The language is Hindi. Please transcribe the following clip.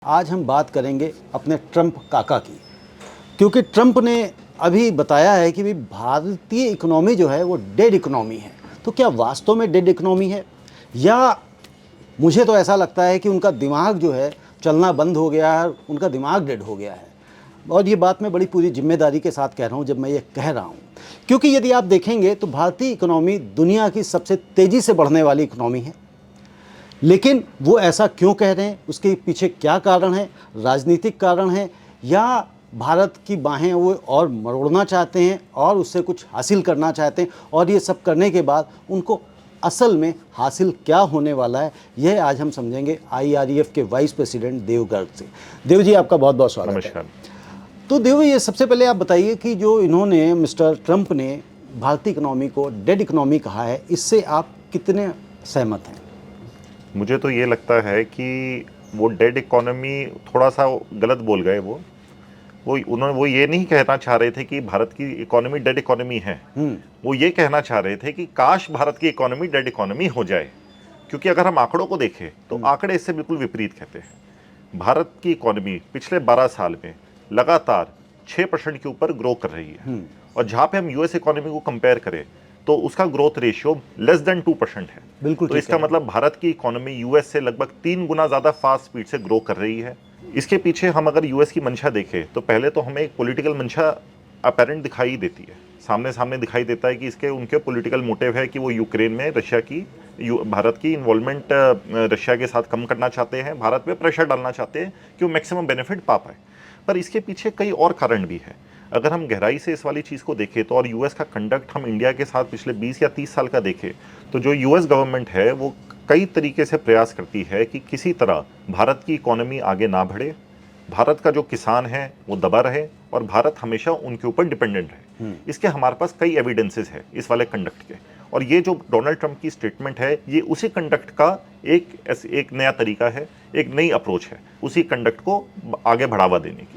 आज हम बात करेंगे अपने ट्रंप काका की, क्योंकि ट्रंप ने अभी बताया है कि भी भारतीय इकोनॉमी जो है वो डेड इकोनॉमी है। तो क्या वास्तव में डेड इकोनॉमी है, या मुझे तो ऐसा लगता है कि उनका दिमाग जो है चलना बंद हो गया है, उनका दिमाग डेड हो गया है। और ये बात मैं बड़ी पूरी जिम्मेदारी के साथ कह रहा हूँ जब मैं ये कह रहा हूँ, क्योंकि यदि आप देखेंगे तो भारतीय इकोनॉमी दुनिया की सबसे तेज़ी से बढ़ने वाली इकोनॉमी है। लेकिन वो ऐसा क्यों कह रहे हैं, उसके पीछे क्या कारण है, राजनीतिक कारण है, या भारत की बाहें वो और मरोड़ना चाहते हैं और उससे कुछ हासिल करना चाहते हैं, और ये सब करने के बाद उनको असल में हासिल क्या होने वाला है, यह आज हम समझेंगे IREF के वाइस प्रेसिडेंट देव गर्ग से। देव जी, आपका बहुत बहुत स्वागत है। तो देव, ये सबसे पहले आप बताइए कि जो इन्होंने मिस्टर ट्रंप ने भारतीय इकोनॉमी को डेड इकोनॉमी कहा है, इससे आप कितने सहमत हैं? मुझे तो ये लगता है कि वो डेड इकोनॉमी थोड़ा सा गलत बोल गए। वो ये नहीं कहना चाह रहे थे कि भारत की इकोनॉमी डेड इकोनॉमी है। वो ये कहना चाह रहे थे कि काश भारत की इकोनॉमी डेड इकोनॉमी हो जाए, क्योंकि अगर हम आंकड़ों को देखें तो आंकड़े इससे बिल्कुल विपरीत कहते हैं। भारत की इकोनॉमी पिछले 12 साल में लगातार 6% के ऊपर ग्रो कर रही है, और जहां पे हम यूएस इकोनॉमी को कंपेयर करें तो उसका ग्रोथ रेशियो लेस देन 2% है। बिल्कुल। तो इसका मतलब भारत की इकोनॉमी यूएस से लगभग 3 गुना ज्यादा फास्ट स्पीड से ग्रो कर रही है। इसके पीछे हम अगर यूएस की मंशा देखें तो पहले तो हमें एक पॉलिटिकल मंशा अपेरेंट दिखाई देती है, सामने सामने दिखाई देता है कि उनके पॉलिटिकल मोटिव है कि वो यूक्रेन में भारत की इन्वॉल्वमेंट रशिया के साथ कम करना चाहते हैं, भारत पे प्रेशर डालना चाहते हैं कि वो मैक्सिमम बेनिफिट पा पाए। पर इसके पीछे कई और कारण भी है। अगर हम गहराई से इस वाली चीज़ को देखें तो, और यूएस का कंडक्ट हम इंडिया के साथ पिछले 20 या 30 साल का देखें, तो जो यूएस गवर्नमेंट है वो कई तरीके से प्रयास करती है कि किसी तरह भारत की इकोनॉमी आगे ना बढ़े, भारत का जो किसान है वो दबा रहे, और भारत हमेशा उनके ऊपर डिपेंडेंट रहे। इसके हमारे पास कई एविडेंसेस है इस वाले कंडक्ट के, और ये जो डोनाल्ड ट्रंप की स्टेटमेंट है ये उसी कंडक्ट का एक नया तरीका है, एक नई अप्रोच है उसी कंडक्ट को आगे बढ़ावा देने की।